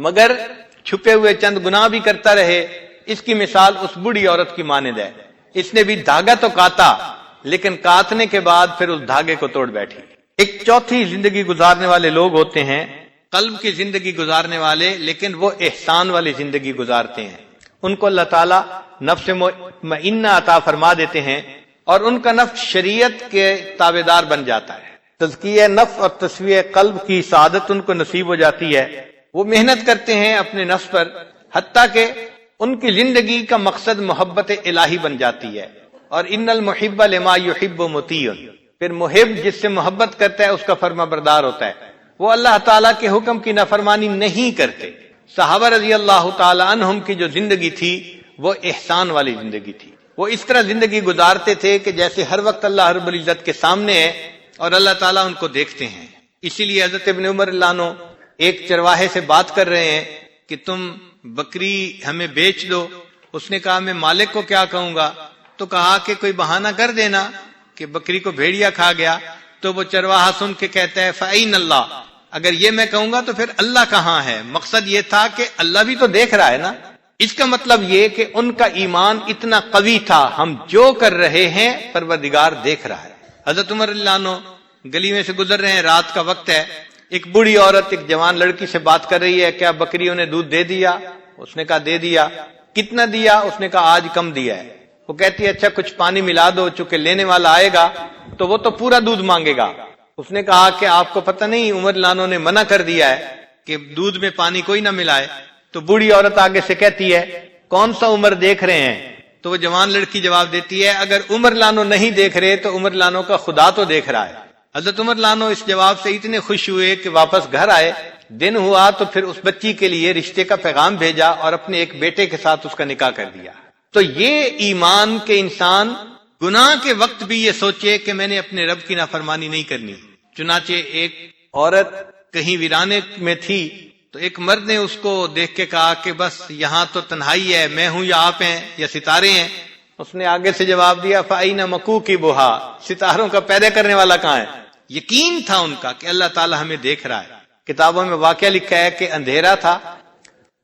مگر چھپے ہوئے چند گناہ بھی کرتا رہے، اس کی مثال اس بوڑھی عورت کی مانند ہے۔ اس نے بھی دھاگا تو کاٹا لیکن کاٹنے کے بعد پھر اس دھاگے کو توڑ بیٹھی۔ ایک چوتھی زندگی گزارنے والے لوگ ہوتے ہیں قلب کی زندگی گزارنے والے، لیکن وہ احسان والی زندگی گزارتے ہیں۔ ان کو اللہ تعالیٰ نفس مطمئنہ عطا فرما دیتے ہیں اور ان کا نفس شریعت کے تابعدار بن جاتا ہے۔ تزکیہ نفس اور تصفیہ قلب کی سعادت ان کو نصیب ہو جاتی ہے۔ وہ محنت کرتے ہیں اپنے نفس پر، حتیٰ کہ ان کی زندگی کا مقصد محبت الہی بن جاتی ہے۔ اور ان المحب لما یحب مطیع، پھر محب جس سے محبت کرتا ہے اس کا فرما بردار ہوتا ہے، وہ اللہ تعالیٰ کے حکم کی نافرمانی نہیں کرتے۔ صحابہ رضی اللہ تعالی عنہم کی جو زندگی تھی وہ احسان والی زندگی تھی۔ وہ اس طرح زندگی گزارتے تھے کہ جیسے ہر وقت اللہ رب العزت کے سامنے ہے اور اللہ تعالیٰ ان کو دیکھتے ہیں۔ اسی لیے حضرت ابن عمر اللہ عنہ ایک چرواہے سے بات کر رہے ہیں کہ تم بکری ہمیں بیچ دو۔ اس نے کہا میں مالک کو کیا کہوں گا؟ تو کہا کہ کوئی بہانہ کر دینا کہ بکری کو بھیڑیا کھا گیا۔ تو وہ چرواہا سن کے کہتا ہے فَأَيْنَ اللَّهُ، اگر یہ میں کہوں گا تو پھر اللہ کہاں ہے؟ مقصد یہ تھا کہ اللہ بھی تو دیکھ رہا ہے نا۔ اس کا مطلب یہ کہ ان کا ایمان اتنا قوی تھا، ہم جو کر رہے ہیں پروردگار دیکھ رہا ہے۔ حضرت عمر اللہ عنہ گلی میں سے گزر رہے ہیں، رات کا وقت ہے، ایک بوڑھی عورت ایک جوان لڑکی سے بات کر رہی ہے، کیا بکریوں نے دودھ دے دیا؟ اس نے کہا دے دیا۔ کتنا دیا؟ اس نے کہا آج کم دیا ہے۔ وہ کہتی ہے اچھا کچھ پانی ملا دو، چونکہ لینے والا آئے گا تو وہ تو پورا دودھ مانگے گا۔ اس نے کہا کہ آپ کو پتہ نہیں عمر لانو نے منع کر دیا ہے کہ دودھ میں پانی کوئی نہ ملائے۔ تو بوڑھی عورت آگے سے کہتی ہے کون سا عمر دیکھ رہے ہیں؟ تو وہ جوان لڑکی جواب دیتی ہے اگر عمر لانو نہیں دیکھ رہے تو عمر لانو کا خدا تو دیکھ رہا ہے۔ حضرت عمر لانو اس جواب سے اتنے خوش ہوئے کہ واپس گھر آئے، دن ہوا تو پھر اس بچی کے لیے رشتے کا پیغام بھیجا اور اپنے ایک بیٹے کے ساتھ اس کا نکاح کر دیا۔ تو یہ ایمان کے انسان گناہ کے وقت بھی یہ سوچے کہ میں نے اپنے رب کی نافرمانی نہیں کرنی۔ چنانچہ ایک عورت کہیں ویرانے میں تھی تو ایک مرد نے اس کو دیکھ کے کہا کہ بس یہاں تو تنہائی ہے، میں ہوں یا آپ ہیں یا ستارے ہیں؟ اس نے آگے سے جواب دیا فَأَيْنَ مَكُوكِبُهَا، ستاروں کا پیدا کرنے والا کہاں ہے؟ یقین تھا ان کا کہ اللہ تعالیٰ ہمیں دیکھ رہا ہے۔ کتابوں میں واقعہ لکھا ہے کہ اندھیرا تھا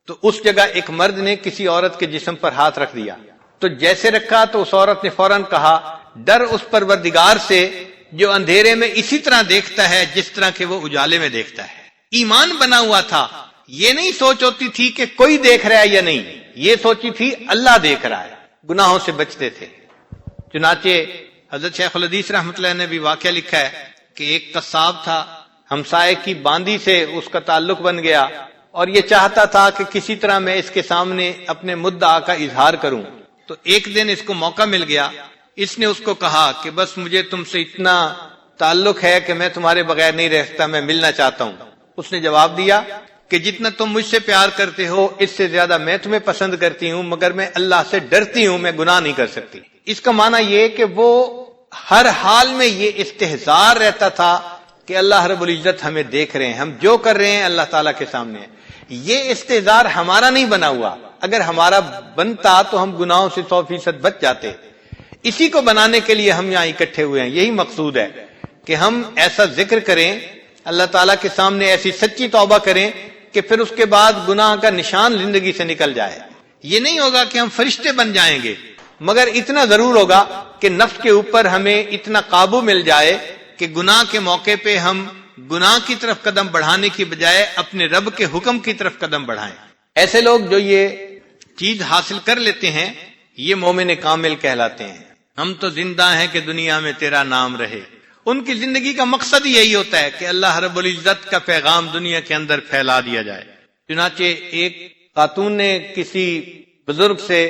تو اس جگہ ایک مرد نے کسی عورت کے جسم پر ہاتھ رکھ دیا، تو جیسے رکھا تو اس عورت نے فوراً کہا ڈر اس پروردگار سے جو اندھیرے میں اسی طرح دیکھتا ہے جس طرح کہ وہ اجالے میں دیکھتا ہے۔ ایمان بنا ہوا تھا، یہ نہیں سوچ ہوتی تھی کہ کوئی دیکھ رہا ہے یا نہیں، یہ سوچی تھی اللہ دیکھ رہا ہے، گناہوں سے بچتے تھے۔ چنانچہ حضرت شیخ الحدیث رحمۃ اللہ نے بھی واقعہ لکھا ہے کہ ایک قصاب تھا، ہمسائے کی باندی سے اس کا تعلق بن گیا اور یہ چاہتا تھا کہ کسی طرح میں اس کے سامنے اپنے مدعا کا اظہار کروں۔ تو ایک دن اس کو موقع مل گیا، اس نے اس کو کہا کہ بس مجھے تم سے اتنا تعلق ہے کہ میں تمہارے بغیر نہیں رہ سکتا، میں ملنا چاہتا ہوں۔ اس نے جواب دیا کہ جتنا تم مجھ سے پیار کرتے ہو اس سے زیادہ میں تمہیں پسند کرتی ہوں، مگر میں اللہ سے ڈرتی ہوں، میں گناہ نہیں کر سکتی۔ اس کا معنی یہ کہ وہ ہر حال میں یہ استحضار رہتا تھا کہ اللہ رب العزت ہمیں دیکھ رہے ہیں، ہم جو کر رہے ہیں اللہ تعالیٰ کے سامنے ہے۔ یہ استحضار ہمارا نہیں بنا ہوا، اگر ہمارا بنتا تو ہم گناہوں سے 100% بچ جاتے۔ اسی کو بنانے کے لیے ہم یہاں اکٹھے ہوئے ہیں، یہی مقصود ہے کہ ہم ایسا ذکر کریں، اللہ تعالیٰ کے سامنے ایسی سچی توبہ کریں کہ پھر اس کے بعد گناہ کا نشان زندگی سے نکل جائے۔ یہ نہیں ہوگا کہ ہم فرشتے بن جائیں گے، مگر اتنا ضرور ہوگا کہ نفس کے اوپر ہمیں اتنا قابو مل جائے کہ گناہ کے موقع پہ ہم گناہ کی طرف قدم بڑھانے کی بجائے اپنے رب کے حکم کی طرف قدم بڑھائیں۔ ایسے لوگ جو یہ چیز حاصل کر لیتے ہیں یہ مومن کامل کہلاتے ہیں۔ ہم تو زندہ ہیں کہ دنیا میں تیرا نام رہے۔ ان کی زندگی کا مقصد یہی ہوتا ہے کہ اللہ رب العزت کا پیغام دنیا کے اندر پھیلا دیا جائے۔ چنانچہ ایک خاتون نے کسی بزرگ سے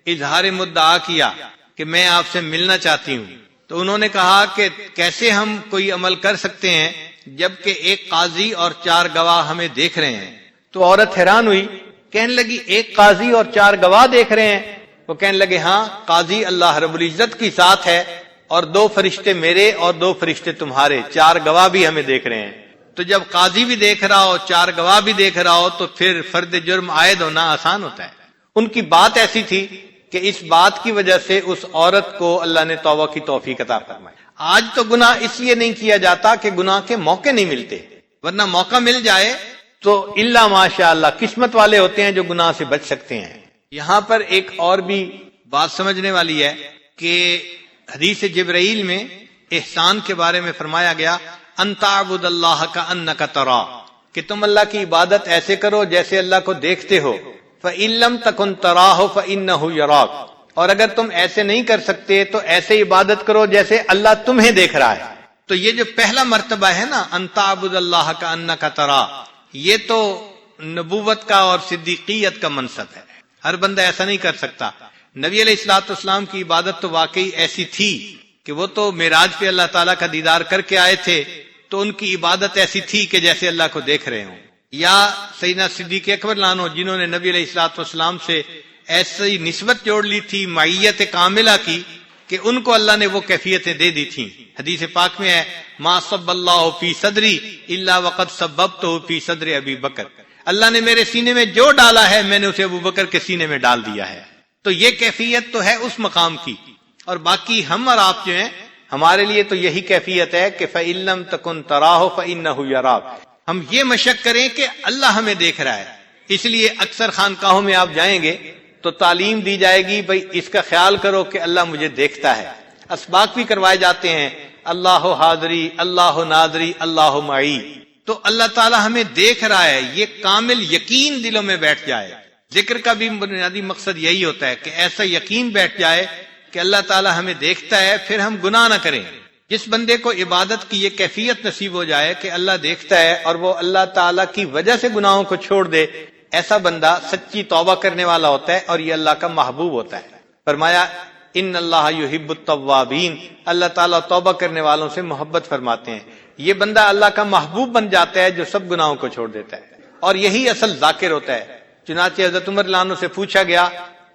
اظہار مدعا کیا کہ میں آپ سے ملنا چاہتی ہوں، تو انہوں نے کہا کہ کیسے ہم کوئی عمل کر سکتے ہیں جبکہ ایک قاضی اور 4 گواہ ہمیں دیکھ رہے ہیں؟ تو عورت حیران ہوئی، کہنے لگی ایک قاضی اور 4 گواہ دیکھ رہے ہیں؟ وہ کہنے لگے ہاں، قاضی اللہ رب العزت کی ذات ہے اور 2 فرشتے میرے اور 2 فرشتے تمہارے، 4 گواہ بھی ہمیں دیکھ رہے ہیں۔ تو جب قاضی بھی دیکھ رہا ہو، 4 گواہ بھی دیکھ رہا ہو، تو پھر فرد جرم عائد ہونا آسان ہوتا ہے۔ ان کی بات ایسی تھی کہ اس بات کی وجہ سے اس عورت کو اللہ نے توبہ کی توفیق عطا فرمائی۔ آج تو گناہ اس لیے نہیں کیا جاتا کہ گناہ کے موقع نہیں ملتے، ورنہ موقع مل جائے تو الا ماشاء اللہ قسمت والے ہوتے ہیں جو گناہ سے بچ سکتے ہیں۔ یہاں پر ایک اور بھی بات سمجھنے والی ہے کہ حدیث جبرائیل میں احسان کے بارے میں فرمایا گیا ان تعبد اللہ کأنک تراہ، کہ تم اللہ کی عبادت ایسے کرو جیسے اللہ کو دیکھتے ہو۔ فإن لم تکن تراہ فإنہ یراک، اور اگر تم ایسے نہیں کر سکتے تو ایسے عبادت کرو جیسے اللہ تمہیں دیکھ رہا ہے۔ تو یہ جو پہلا مرتبہ ہے نا ان تعبد اللہ کأنک تراہ، یہ تو نبوت کا اور صدیقیت کا منصب ہے، ہر بندہ ایسا نہیں کر سکتا۔ نبی علیہ الصلوۃ والسلام کی عبادت تو واقعی ایسی تھی کہ وہ تو معراج پہ اللہ تعالیٰ کا دیدار کر کے آئے تھے، تو ان کی عبادت ایسی تھی کہ جیسے اللہ کو دیکھ رہے ہوں۔ یا سیدنا صدیق اکبر لانو جنہوں نے نبی علیہ الصلوۃ والسلام سے ایسی نسبت جوڑ لی تھی معیت کاملہ کی کہ ان کو اللہ نے وہ کیفیتیں دے دی تھیں۔ حدیث پاک میں ہے ما صب اللہ فی صدری الا وقد صببتہ فی صدر ابی بکر، اللہ نے میرے سینے میں جو ڈالا ہے میں نے اسے ابو بکر کے سینے میں ڈال دیا ہے۔ تو یہ کیفیت تو ہے اس مقام کی، اور باقی ہم اور آپ جو ہیں ہمارے لیے تو یہی کیفیت ہے کہ فَإِن لَمْ تَكُنْ تَرَاهُ فَإِنَّهُ يَرَاكَ، ہم یہ مشق کریں کہ اللہ ہمیں دیکھ رہا ہے۔ اس لیے اکثر خانقاہوں میں آپ جائیں گے تو تعلیم دی جائے گی بھئی اس کا خیال کرو کہ اللہ مجھے دیکھتا ہے۔ اسباق بھی کروائے جاتے ہیں اللہ حاضری، اللہ ناظری، اللہ معی، تو اللہ تعالی ہمیں دیکھ رہا ہے، یہ کامل یقین دلوں میں بیٹھ جائے۔ ذکر کا بھی بنیادی مقصد یہی ہوتا ہے کہ ایسا یقین بیٹھ جائے کہ اللہ تعالی ہمیں دیکھتا ہے، پھر ہم گناہ نہ کریں۔ جس بندے کو عبادت کی یہ کیفیت نصیب ہو جائے کہ اللہ دیکھتا ہے اور وہ اللہ تعالیٰ کی وجہ سے گناہوں کو چھوڑ دے، ایسا بندہ سچی توبہ کرنے والا ہوتا ہے اور یہ اللہ کا محبوب ہوتا ہے. فرمایا ان اللہ یحب التوابین، اللہ تعالیٰ توبہ کرنے والوں سے محبت فرماتے ہیں. یہ بندہ اللہ کا محبوب بن جاتا ہے جو سب گناہوں کو چھوڑ دیتا ہے، اور یہی اصل ذاکر ہوتا ہے. چنانچہ حضرت عمر رضی اللہ عنہ سے پوچھا گیا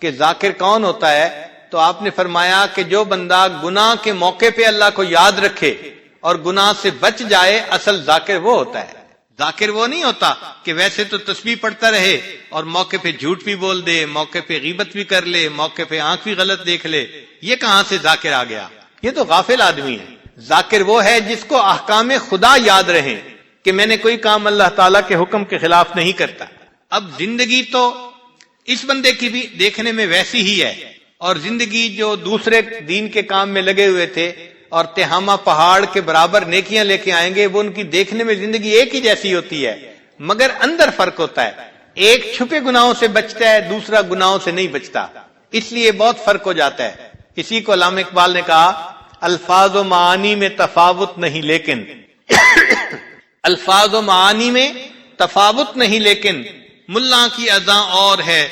کہ ذاکر کون ہوتا ہے، تو آپ نے فرمایا کہ جو بندہ گناہ کے موقع پہ اللہ کو یاد رکھے اور گناہ سے بچ جائے، اصل ذاکر وہ ہوتا ہے. ذاکر وہ نہیں ہوتا کہ ویسے تو تسبیح پڑھتا رہے اور موقع پہ جھوٹ بھی بول دے، موقع پہ غیبت بھی کر لے، موقع پہ آنکھ بھی غلط دیکھ لے. یہ کہاں سے ذاکر آ گیا؟ یہ تو غافل آدمی ہے. ذاکر وہ ہے جس کو احکام خدا یاد رہیں کہ میں نے کوئی کام اللہ تعالیٰ کے حکم کے خلاف نہیں کرتا. اب زندگی تو اس بندے کی بھی دیکھنے میں ویسی ہی ہے، اور زندگی جو دوسرے دین کے کام میں لگے ہوئے تھے اور تہامہ پہاڑ کے برابر نیکیاں لے کے آئیں گے، وہ ان کی دیکھنے میں زندگی ایک ہی جیسی ہوتی ہے، مگر اندر فرق ہوتا ہے. ایک چھپے گناہوں سے بچتا ہے، دوسرا گناہوں سے نہیں بچتا، اس لیے بہت فرق ہو جاتا ہے. اسی کو علامہ اقبال نے کہا الفاظ و معانی میں تفاوت نہیں لیکن الفاظ و معانی میں تفاوت نہیں لیکن ملا کی اذاں اور ہے.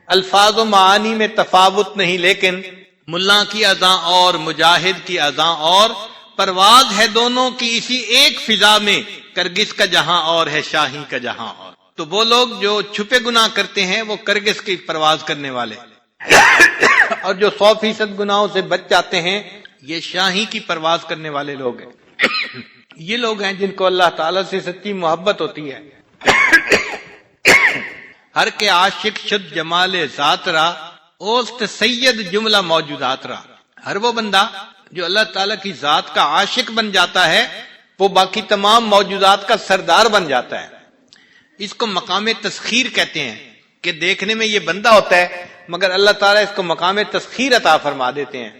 الفاظ و معانی میں تفاوت نہیں لیکن ملا کی اذاں اور مجاہد کی اذاں اور، پرواز ہے دونوں کی اسی ایک فضا میں، کرگس کا جہاں اور ہے شاہی کا جہاں اور. تو وہ لوگ جو چھپے گناہ کرتے ہیں وہ کرگس کی پرواز کرنے والے، اور جو 100% گناہوں سے بچ جاتے ہیں یہ شاہی کی پرواز کرنے والے لوگ ہیں. یہ لوگ ہیں جن کو اللہ تعالیٰ سے سچی محبت ہوتی ہے. ہر کے عاشق شد جمال ذات را، اوست سید جملہ موجودات را. ہر وہ بندہ جو اللہ تعالیٰ کی ذات کا عاشق بن جاتا ہے وہ باقی تمام موجودات کا سردار بن جاتا ہے. اس کو مقام تسخیر کہتے ہیں کہ دیکھنے میں یہ بندہ ہوتا ہے مگر اللہ تعالیٰ اس کو مقام تسخیر عطا فرما دیتے ہیں.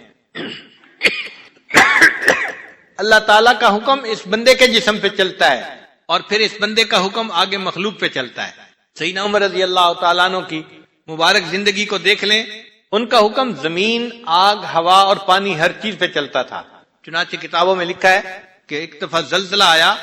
اللہ تعالیٰ کا حکم اس بندے کے جسم پہ چلتا ہے اور پھر اس بندے کا حکم آگے مخلوق پہ چلتا ہے. سیدنا عمر رضی اللہ تعالیٰ عنہ کی مبارک زندگی کو دیکھ لیں، ان کا حکم زمین، آگ، ہوا اور پانی ہر چیز پہ چلتا تھا. چنانچہ کتابوں میں لکھا ہے کہ ایک دفعہ زلزلہ آیا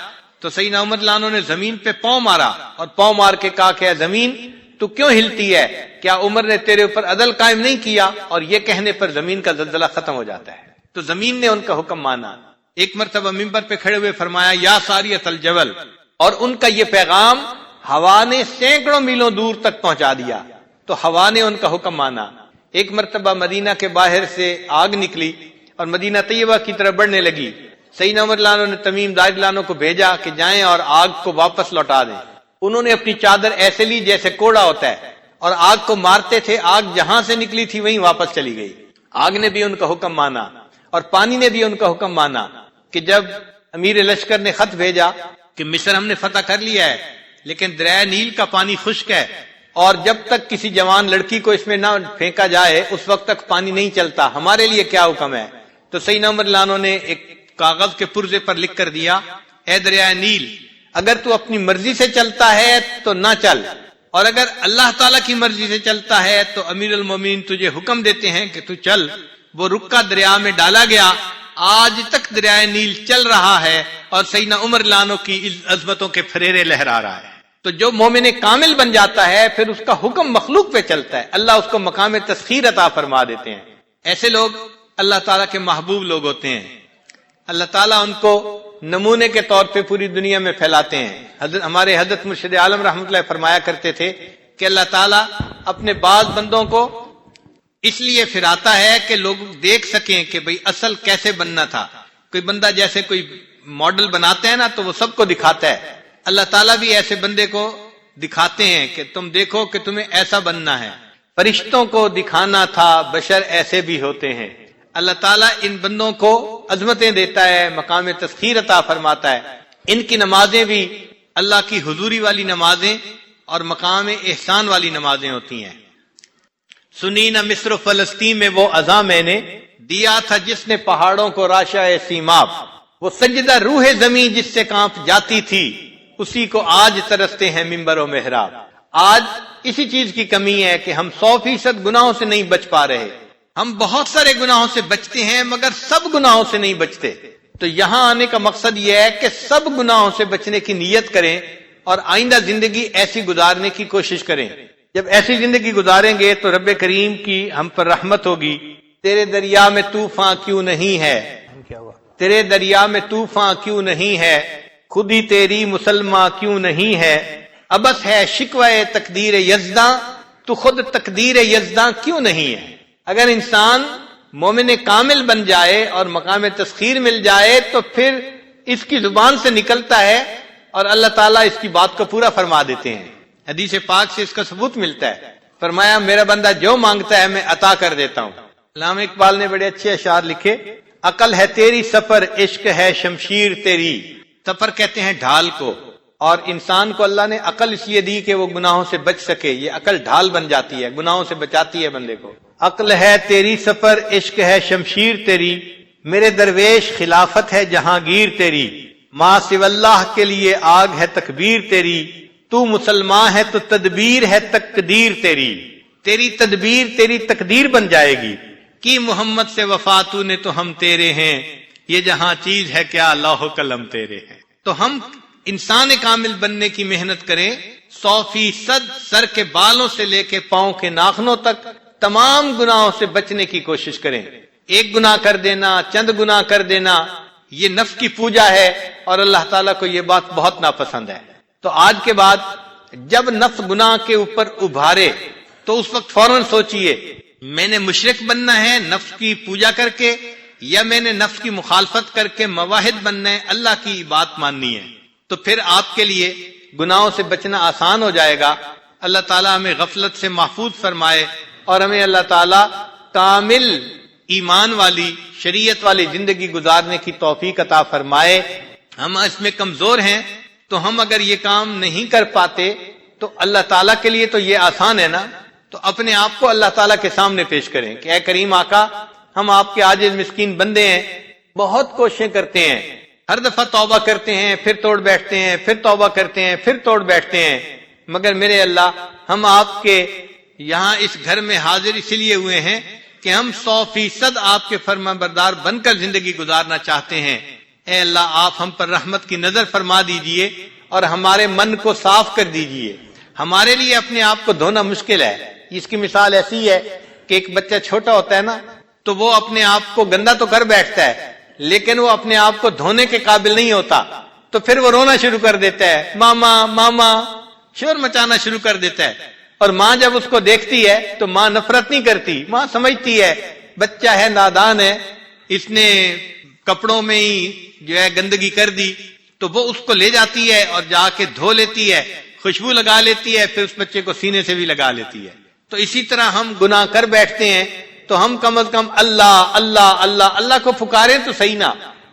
تو سیدنا عمر رضی اللہ عنہ نے زمین پہ پاؤں مارا اور پاؤں مار کے کہا کہ اے زمین تو کیوں ہلتی ہے؟ کیا عمر نے تیرے اوپر عدل قائم نہیں کیا؟ اور یہ کہنے پر زمین کا زلزلہ ختم ہو جاتا ہے. تو زمین نے ان کا حکم مانا. ایک مرتبہ منبر پہ کھڑے ہوئے فرمایا یا ساریۃ الجبل، اور ان کا یہ پیغام ہوا نے سینکڑوں میلوں دور تک پہنچا دیا تو ہوا نے ان کا حکم مانا. ایک مرتبہ مدینہ کے باہر سے آگ نکلی اور مدینہ طیبہ کی طرف بڑھنے لگی. سیدنا عمر رضی اللہ عنہ نے تمیم دار رضی اللہ عنہ کو بھیجا کہ جائیں اور آگ کو واپس لوٹا دیں. انہوں نے اپنی چادر ایسے لی جیسے کوڑا ہوتا ہے اور آگ کو مارتے تھے، آگ جہاں سے نکلی تھی وہیں واپس چلی گئی. آگ نے بھی ان کا حکم مانا اور پانی نے بھی ان کا حکم مانا کہ جب امیر لشکر نے خط بھیجا کہ مصر ہم نے فتح کر لیا ہے لیکن دریائے نیل کا پانی خشک ہے اور جب تک کسی جوان لڑکی کو اس میں نہ پھینکا جائے اس وقت تک پانی نہیں چلتا، ہمارے لیے کیا حکم ہے؟ تو سیدنا عمر رضی اللہ عنہ نے ایک کاغذ کے پرزے پر لکھ کر دیا اے دریائے نیل، اگر تو اپنی مرضی سے چلتا ہے تو نہ چل، اور اگر اللہ تعالیٰ کی مرضی سے چلتا ہے تو امیر المومنین تجھے حکم دیتے ہیں کہ تو چل. وہ رکا دریا میں ڈالا گیا، آج تک دریائے نیل چل رہا ہے اور سیدنا عمر رضی اللہ عنہ کی عظمتوں کے پھریرے لہرا رہا ہے. تو جو مومن کامل بن جاتا ہے پھر اس کا حکم مخلوق پہ چلتا ہے، اللہ اس کو مقام تسخیر عطا فرما دیتے ہیں. ایسے لوگ اللہ تعالیٰ کے محبوب لوگ ہوتے ہیں. اللہ تعالیٰ ان کو نمونے کے طور پہ پوری دنیا میں پھیلاتے ہیں. ہمارے حضرت مرشد عالم رحمۃ اللہ فرمایا کرتے تھے کہ اللہ تعالیٰ اپنے بعض بندوں کو اس لیے پھراتا ہے کہ لوگ دیکھ سکیں کہ بھئی اصل کیسے بننا تھا. کوئی بندہ جیسے کوئی ماڈل بناتا ہے نا تو وہ سب کو دکھاتا ہے. اللہ تعالیٰ بھی ایسے بندے کو دکھاتے ہیں کہ تم دیکھو کہ تمہیں ایسا بننا ہے. فرشتوں کو دکھانا تھا بشر ایسے بھی ہوتے ہیں. اللہ تعالیٰ ان بندوں کو عظمتیں دیتا ہے، مقام تسخیر عطا فرماتا ہے. ان کی نمازیں بھی اللہ کی حضوری والی نمازیں اور مقام احسان والی نمازیں ہوتی ہیں. سنی نہ مصر و فلسطین میں وہ عزا میں نے دیا تھا جس نے پہاڑوں کو راشا سیماب. وہ سجدہ روح زمین جس سے کانپ جاتی تھی اسی کو آج ترستے ہیں منبر و محراب. آج اسی چیز کی کمی ہے کہ ہم 100% گناہوں سے نہیں بچ پا رہے. ہم بہت سارے گناہوں سے بچتے ہیں مگر سب گناہوں سے نہیں بچتے. تو یہاں آنے کا مقصد یہ ہے کہ سب گناہوں سے بچنے کی نیت کریں اور آئندہ زندگی ایسی گزارنے کی کوشش کریں. جب ایسی زندگی گزاریں گے تو رب کریم کی ہم پر رحمت ہوگی. تیرے دریا میں طوفان کیوں نہیں ہے, تیرے دریا میں طوفان کیوں نہیں ہے, خود ہی تیری مسلمہ کیوں نہیں ہے, ابس ہے شکوہ تقدیر یزداں, تو خود تقدیر یزداں کیوں نہیں ہے. اگر انسان مومن کامل بن جائے اور مقام تسخیر مل جائے تو پھر اس کی زبان سے نکلتا ہے اور اللہ تعالیٰ اس کی بات کو پورا فرما دیتے ہیں. حدیث پاک سے اس کا ثبوت ملتا ہے. فرمایا میرا بندہ جو مانگتا ہے میں عطا کر دیتا ہوں. علامہ اقبال نے بڑے اچھے اشعار لکھے. عقل ہے تیری سفر, عشق ہے شمشیر تیری. سفر کہتے ہیں ڈھال کو, اور انسان کو اللہ نے عقل اس لیے دی کہ وہ گناہوں سے بچ سکے. یہ عقل ڈھال بن جاتی ہے, گناہوں سے بچاتی ہے بندے کو. عقل ہے تیری سفر, عشق ہے شمشیر تیری, میرے درویش خلافت ہے جہانگیر تیری. ماں سو اللہ کے لیے آگ ہے تکبیر تیری, تو مسلمان ہے تو تدبیر ہے تقدیر تیری. تیری تدبیر تیری تقدیر بن جائے گی. کی محمد سے وفا تو نے تو ہم تیرے ہیں, یہ جہاں چیز ہے کیا لوح قلم تیرے ہیں. تو ہم انسان کامل بننے کی محنت کریں. 100% سر کے بالوں سے لے کے پاؤں کے ناخنوں تک تمام گناہوں سے بچنے کی کوشش کریں. ایک گناہ کر دینا, چند گناہ کر دینا, یہ نفس کی پوجا ہے اور اللہ تعالیٰ کو یہ بات بہت ناپسند ہے. تو آج کے بعد جب نفس گناہ کے اوپر ابھارے تو اس وقت فوراً سوچئے میں نے مشرک بننا ہے نفس کی پوجا کر کے, یا میں نے نفس کی مخالفت کر کے موحد بننا ہے, اللہ کی بات ماننی ہے. تو پھر آپ کے لیے گناہوں سے بچنا آسان ہو جائے گا. اللہ تعالیٰ ہمیں غفلت سے محفوظ فرمائے اور ہمیں اللہ تعالیٰ کامل ایمان والی شریعت والی زندگی گزارنے کی توفیق عطا فرمائے. ہم اس میں کمزور ہیں تو ہم اگر یہ کام نہیں کر پاتے تو اللہ تعالیٰ کے لیے تو یہ آسان ہے نا, تو اپنے آپ کو اللہ تعالیٰ کے سامنے پیش کریں کہ اے کریم آقا ہم آپ کے عاجز مسکین بندے ہیں, بہت کوششیں کرتے ہیں, ہر دفعہ توبہ کرتے ہیں پھر توڑ بیٹھتے ہیں, پھر توبہ کرتے ہیں پھر توڑ بیٹھتے ہیں, مگر میرے اللہ ہم آپ کے یہاں اس گھر میں حاضر اس لیے ہوئے ہیں کہ ہم 100% آپ کے فرما بردار بن کر زندگی گزارنا چاہتے ہیں. اے اللہ آپ ہم پر رحمت کی نظر فرما دیجئے اور ہمارے من کو صاف کر دیجئے. ہمارے لیے اپنے آپ کو دھونا مشکل ہے. اس کی مثال ایسی ہے کہ ایک بچہ چھوٹا ہوتا ہے نا, تو وہ اپنے آپ کو گندا تو کر بیٹھتا ہے لیکن وہ اپنے آپ کو دھونے کے قابل نہیں ہوتا, تو پھر وہ رونا شروع کر دیتا ہے, ماما ماما, شور مچانا شروع کر دیتا ہے. اور ماں جب اس کو دیکھتی ہے تو ماں نفرت نہیں کرتی, ماں سمجھتی ہے بچہ ہے نادان ہے, اس نے کپڑوں میں ہی جو ہے گندگی کر دی, تو وہ اس کو لے جاتی ہے اور جا کے دھو لیتی ہے, خوشبو لگا لیتی ہے, پھر اس بچے کو سینے سے بھی لگا لیتی ہے. تو اسی طرح ہم گناہ کر بیٹھتے ہیں تو ہم کم از کم اللہ اللہ اللہ اللہ کو پکاریں تو صحیح نا,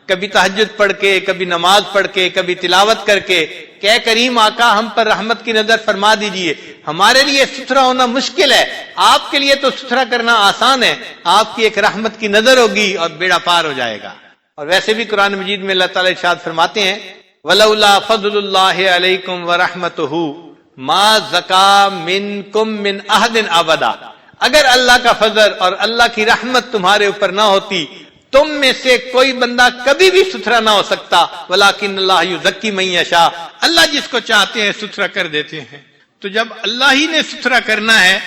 کبھی تہجد پڑھ کے, کبھی نماز پڑھ کے, کبھی تلاوت کر کے کہ اے کریم آقا ہم پر رحمت کی نظر فرما دیجئے. ہمارے لیے ستھرا ہونا مشکل ہے, آپ کے لیے تو ستھرا کرنا آسان ہے. آپ کی ایک رحمت کی نظر ہوگی اور بیڑا پار ہو جائے گا. اور ویسے بھی قرآن مجید میں اللہ تعالیٰ ارشاد فرماتے ہیں وَلَوْلَا فَضْلُ اللَّهِ عَلَيْكُمْ وَرَحْمَتُهُ مَا زَكَا مِنْكُمْ مِنْ أَحَدٍ أَبَدًا. اگر اللہ کا فضل اور اللہ کی رحمت تمہارے اوپر نہ ہوتی تم میں سے کوئی بندہ کبھی بھی ستھرا نہ ہو سکتا. وَلَكِنَّ اللَّهَ يُزَكِّي مَن يَشَاءُ, اللہ جس کو چاہتے ہیں ستھرا کر دیتے ہیں. تو جب اللہ ہی نے ستھرا کرنا ہے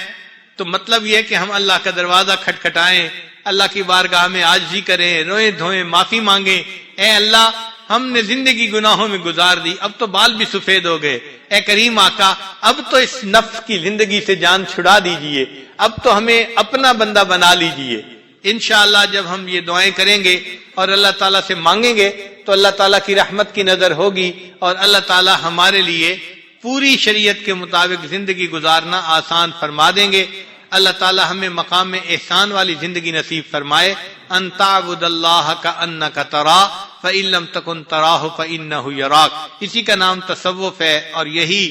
تو مطلب یہ کہ ہم اللہ کا دروازہ کھٹکھٹائیں, اللہ کی بارگاہ میں عاجزی کریں, روئیں دھوئیں, معافی مانگیں. اے اللہ ہم نے زندگی گناہوں میں گزار دی, اب تو بال بھی سفید ہو گئے. اے کریم آقا اب تو اس نفس کی زندگی سے جان چھڑا دیجئے, اب تو ہمیں اپنا بندہ بنا لیجئے. انشاءاللہ جب ہم یہ دعائیں کریں گے اور اللہ تعالیٰ سے مانگیں گے تو اللہ تعالیٰ کی رحمت کی نظر ہوگی اور اللہ تعالیٰ ہمارے لیے پوری شریعت کے مطابق زندگی گزارنا آسان فرما دیں گے. اللہ تعالیٰ ہمیں مقام احسان والی زندگی نصیب فرمائے. ان تعبد اللہ کأنک تراہ فإن لم تکن تراہ فإنہ یراک. اسی کا نام تصوف ہے اور یہی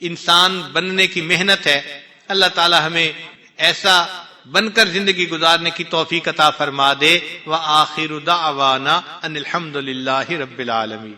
انسان بننے کی محنت ہے. اللہ تعالیٰ ہمیں ایسا بن کر زندگی گزارنے کی توفیق عطا فرما دے. وآخر دعوانا ان الحمد للہ رب العالمین.